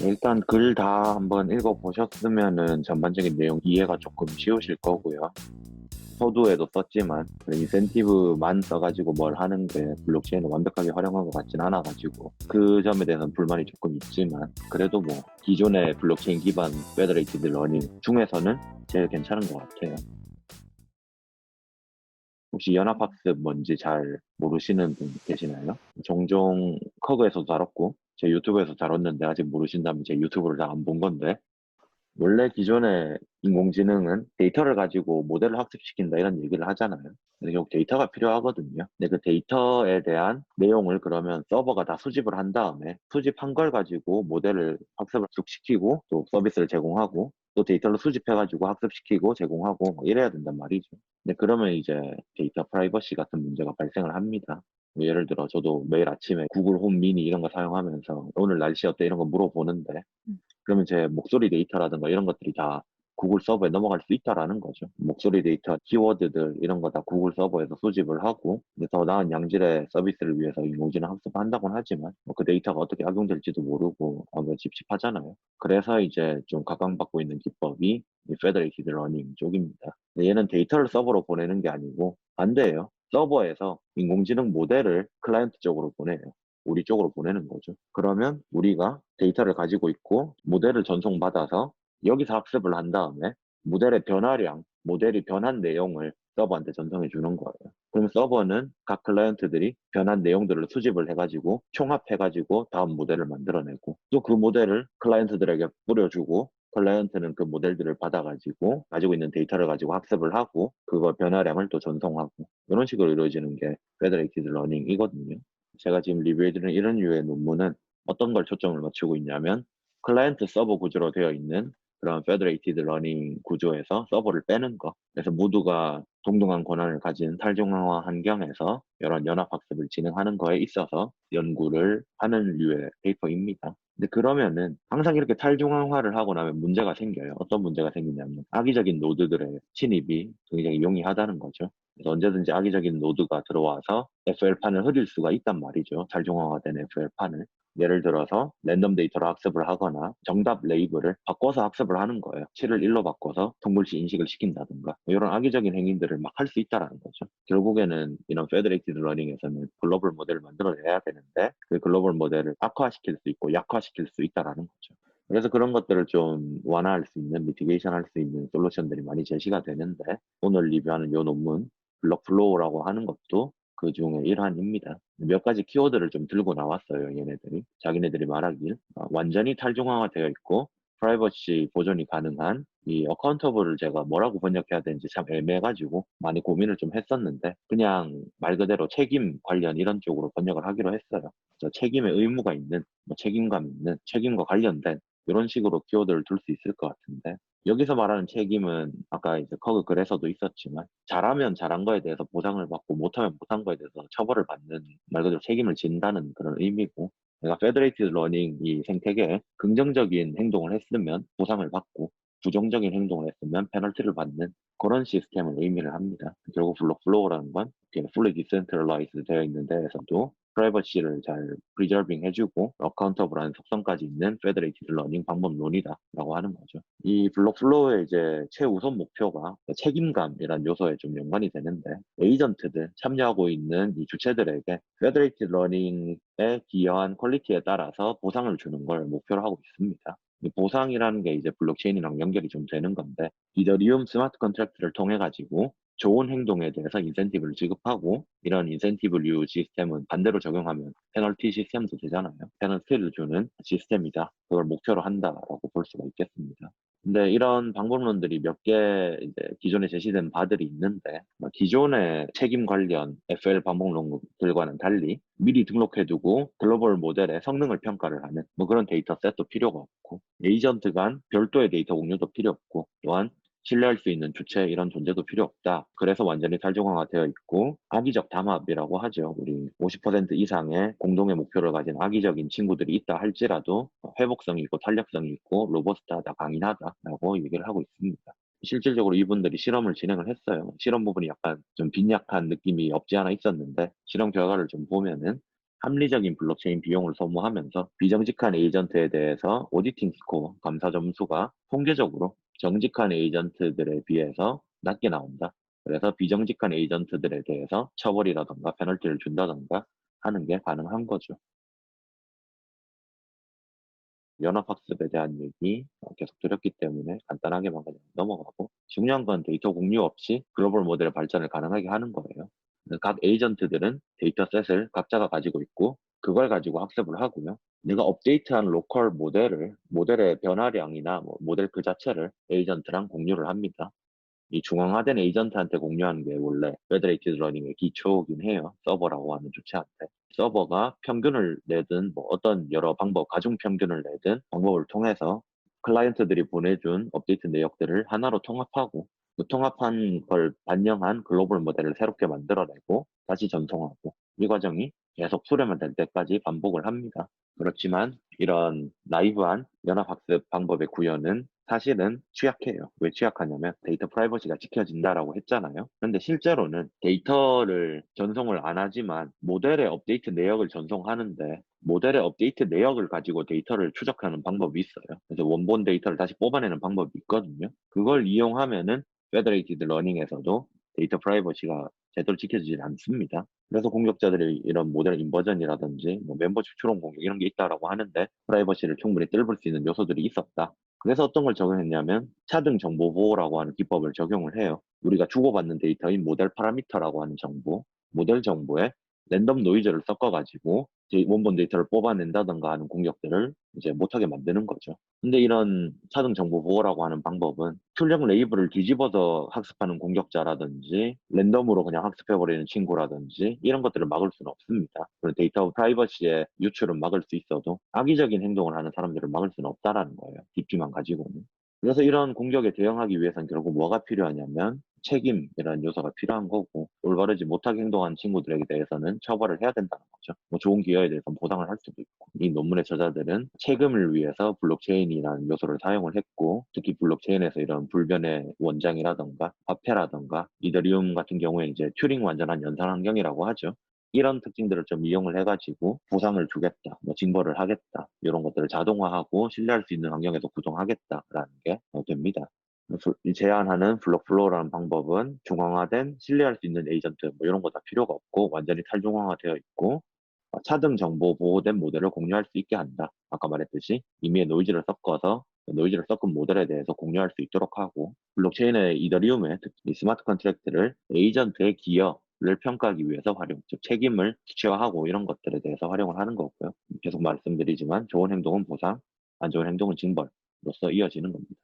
일단 글 다 한번 읽어보셨으면은 전반적인 내용 이해가 조금 쉬우실 거고요. 서두에도 썼지만 인센티브만 써가지고 뭘 하는 게 블록체인을 완벽하게 활용한 것 같진 않아가지고 그 점에 대해서는 불만이 조금 있지만 그래도 뭐 기존의 블록체인 기반 페더레이티드 러닝 중에서는 제일 괜찮은 것 같아요. 혹시 연합학습 뭔지 잘 모르시는 분 계시나요? 종종 커그에서도 다뤘고 제 유튜브에서 다뤘는데 아직 모르신다면 제 유튜브를 다 안 본 건데 원래 기존의 인공지능은 데이터를 가지고 모델을 학습시킨다 이런 얘기를 하잖아요. 근데 결국 데이터가 필요하거든요. 근데 그 데이터에 대한 내용을 그러면 서버가 다 수집을 한 다음에 수집한 걸 가지고 모델을 학습을 쭉 시키고 또 서비스를 제공하고 또 데이터를 수집해가지고 학습시키고 제공하고 뭐 이래야 된단 말이죠. 근데 그러면 이제 데이터 프라이버시 같은 문제가 발생을 합니다. 뭐 예를 들어 저도 매일 아침에 구글 홈 미니 이런 거 사용하면서 오늘 날씨 어때 이런 거 물어보는데 그러면 제 목소리 데이터라든가 이런 것들이 다 구글 서버에 넘어갈 수 있다라는 거죠. 목소리 데이터, 키워드들 이런 거 다 구글 서버에서 수집을 하고 이제 더 나은 양질의 서비스를 위해서 인공지능 학습한다고는 하지만 뭐그 데이터가 어떻게 악용될지도 모르고 아무래도 찝찝하잖아요. 그래서 이제 좀 각광받고 있는 기법이 이 Federated Learning 쪽입니다. 근데 얘는 데이터를 서버로 보내는 게 아니고 반대예요. 서버에서 인공지능 모델을 클라이언트 쪽으로 보내요. 우리 쪽으로 보내는 거죠. 그러면 우리가 데이터를 가지고 있고 모델을 전송받아서 여기서 학습을 한 다음에 모델의 변화량, 모델이 변한 내용을 서버한테 전송해 주는 거예요. 그럼 서버는 각 클라이언트들이 변한 내용들을 수집을 해가지고 총합해가지고 다음 모델을 만들어내고 또 그 모델을 클라이언트들에게 뿌려주고 클라이언트는 그 모델들을 받아가지고 가지고 있는 데이터를 가지고 학습을 하고 그거 변화량을 또 전송하고 이런 식으로 이루어지는 게 Federated Learning이거든요. 제가 지금 리뷰해드리는 이런 류의 논문은 어떤 걸 초점을 맞추고 있냐면 클라이언트 서버 구조로 되어 있는 그런 Federated Learning 구조에서 서버를 빼는 거. 그래서 모두가 동등한 권한을 가진 탈중앙화 환경에서 이런 연합학습을 진행하는 거에 있어서 연구를 하는 류의 페이퍼입니다. 근데 그러면은 항상 이렇게 탈중앙화를 하고 나면 문제가 생겨요. 어떤 문제가 생기냐면 악의적인 노드들의 침입이 굉장히 용이하다는 거죠. 그래서 언제든지 악의적인 노드가 들어와서 FL판을 흐릴 수가 있단 말이죠. 잘중화된 FL판을. 예를 들어서 랜덤 데이터로 학습을 하거나 정답 레이블을 바꿔서 학습을 하는 거예요. 7을 1로 바꿔서 동물치 인식을 시킨다든가 뭐 이런 악의적인 행위들을 막 할 수 있다라는 거죠. 결국에는 이런 페더레이티드 러닝에서는 글로벌 모델을 만들어내야 되는데 그 글로벌 모델을 악화시킬 수 있고 약화시킬 수 있다라는 거죠. 그래서 그런 것들을 좀 완화할 수 있는, 미티게이션 할 수 있는 솔루션들이 많이 제시가 되는데 오늘 리뷰하는 이 논문 블록플로우라고 하는 것도 그 중에 일환입니다. 몇 가지 키워드를 좀 들고 나왔어요, 얘네들이. 자기네들이 말하길. 완전히 탈중앙화되어 있고, 프라이버시 보존이 가능한 이 어카운터블을 제가 뭐라고 번역해야 되는지 참 애매해가지고 많이 고민을 좀 했었는데, 그냥 말 그대로 책임 관련 이런 쪽으로 번역을 하기로 했어요. 그래서 책임의 의무가 있는, 뭐 책임감 있는, 책임과 관련된 이런 식으로 키워드를 둘 수 있을 것 같은데, 여기서 말하는 책임은 아까 이제 커그 글에서도 있었지만 잘하면 잘한 거에 대해서 보상을 받고 못하면 못한 거에 대해서 처벌을 받는 말 그대로 책임을 진다는 그런 의미고 내가 페더레이티드 러닝 이 생태계에 긍정적인 행동을 했으면 보상을 받고 부정적인 행동을 했으면 페널티를 받는 그런 시스템을 의미를 합니다. 결국 블록플로우라는 건 이렇게 fully decentralized 되어 있는 데에서도 프라이버시를 잘 프리저빙 해주고 어카운터블한 속성까지 있는 페더레이티드 러닝 방법론이다라고 하는 거죠. 이 블록플로우의 이제 최우선 목표가 책임감이라는 요소에 좀 연관이 되는데 에이전트들 참여하고 있는 이 주체들에게 페더레이티드 러닝에 기여한 퀄리티에 따라서 보상을 주는 걸 목표로 하고 있습니다. 이 보상이라는 게 이제 블록체인이랑 연결이 좀 되는 건데 이더리움 스마트 컨트랙트를 통해 가지고 좋은 행동에 대해서 인센티브를 지급하고 이런 인센티브류 시스템은 반대로 적용하면 페널티 시스템도 되잖아요. 페널티를 주는 시스템이다. 그걸 목표로 한다라고 볼 수가 있겠습니다. 근데 이런 방법론들이 몇 개 이제 기존에 제시된 바들이 있는데 기존의 책임 관련 FL 방법론들과는 달리 미리 등록해두고 글로벌 모델의 성능을 평가를 하는 뭐 그런 데이터 셋도 필요가 없고 에이전트 간 별도의 데이터 공유도 필요 없고 또한 신뢰할 수 있는 주체 이런 존재도 필요 없다. 그래서 완전히 탈중앙화되어 있고 악의적 담합이라고 하죠. 우리 50% 이상의 공동의 목표를 가진 악의적인 친구들이 있다 할지라도 회복성이 있고 탄력성이 있고 로버스트하다 강인하다라고 얘기를 하고 있습니다. 실질적으로 이분들이 실험을 진행을 했어요. 실험 부분이 약간 좀 빈약한 느낌이 없지 않아 있었는데 실험 결과를 좀 보면은 합리적인 블록체인 비용을 소모하면서 비정직한 에이전트에 대해서 오디팅 스코어, 감사 점수가 통계적으로 정직한 에이전트들에 비해서 낮게 나온다. 그래서 비정직한 에이전트들에 대해서 처벌이라던가 페널티를 준다던가 하는 게 가능한 거죠. 연합학습에 대한 얘기 계속 드렸기 때문에 간단하게만 그냥 넘어가고, 중요한 건 데이터 공유 없이 글로벌 모델의 발전을 가능하게 하는 거예요. 각 에이전트들은 데이터셋을 각자가 가지고 있고 그걸 가지고 학습을 하고요. 내가 업데이트한 로컬 모델의 변화량이나 뭐 모델 그 자체를 에이전트랑 공유를 합니다. 이 중앙화된 에이전트한테 공유하는 게 원래 페더레이티드 러닝의 기초이긴 해요. 서버라고 하는 주체한테. 서버가 평균을 내든 뭐 어떤 여러 방법, 가중 평균을 내든 방법을 통해서 클라이언트들이 보내준 업데이트 내역들을 하나로 통합하고 그 통합한 걸 반영한 글로벌 모델을 새롭게 만들어내고 다시 전송하고, 이 과정이 계속 수렴이 될 때까지 반복을 합니다. 그렇지만 이런 나이브한 연합학습 방법의 구현은 사실은 취약해요. 왜 취약하냐면 데이터 프라이버시가 지켜진다라고 했잖아요. 근데 실제로는 데이터를 전송을 안 하지만 모델의 업데이트 내역을 전송하는데, 모델의 업데이트 내역을 가지고 데이터를 추적하는 방법이 있어요. 그래서 원본 데이터를 다시 뽑아내는 방법이 있거든요. 그걸 이용하면은 페더레이티드 러닝에서도 데이터 프라이버시가 제대로 지켜지지 않습니다. 그래서 공격자들이 이런 모델 인버전이라든지 뭐 멤버십 추론 공격 이런 게 있다라고 하는데, 프라이버시를 충분히 뚫을 수 있는 요소들이 있었다. 그래서 어떤 걸 적용했냐면 차등 정보 보호라고 하는 기법을 적용을 해요. 우리가 주고받는 데이터인 모델 파라미터라고 하는 정보, 모델 정보에 랜덤 노이즈를 섞어가지고 원본 데이터를 뽑아낸다던가 하는 공격들을 이제 못하게 만드는 거죠. 근데 이런 차등 정보 보호라고 하는 방법은 출력 레이블을 뒤집어서 학습하는 공격자라든지 랜덤으로 그냥 학습해버리는 친구라든지 이런 것들을 막을 수는 없습니다. 그리고 데이터 프라이버시의 유출은 막을 수 있어도 악의적인 행동을 하는 사람들을 막을 수는 없다라는 거예요. DP만 가지고는. 그래서 이런 공격에 대응하기 위해서는 결국 뭐가 필요하냐면 책임이라는 요소가 필요한 거고, 올바르지 못하게 행동하는 친구들에게 대해서는 처벌을 해야 된다는 거죠. 뭐 좋은 기여에 대해서 보상을 할 수도 있고, 이 논문의 저자들은 책임을 위해서 블록체인이라는 요소를 사용을 했고, 특히 블록체인에서 이런 불변의 원장이라던가 화폐라던가 이더리움 같은 경우에 이제 튜링 완전한 연산 환경이라고 하죠. 이런 특징들을 좀 이용을 해가지고 보상을 주겠다, 뭐 징벌을 하겠다, 이런 것들을 자동화하고 신뢰할 수 있는 환경에서 구동하겠다라는 게 됩니다. 제안하는 블록플로우라는 방법은 중앙화된 신뢰할 수 있는 에이전트 뭐 이런 거 다 필요가 없고 완전히 탈중앙화되어 있고, 차등 정보 보호된 모델을 공유할 수 있게 한다. 아까 말했듯이 이미의 노이즈를 섞어서 노이즈를 섞은 모델에 대해서 공유할 수 있도록 하고, 블록체인의 이더리움의 특히 스마트 컨트랙트를 에이전트의 기여를 평가하기 위해서 활용, 즉 책임을 수치화하고 이런 것들에 대해서 활용을 하는 거고요. 계속 말씀드리지만 좋은 행동은 보상, 안 좋은 행동은 징벌로서 이어지는 겁니다.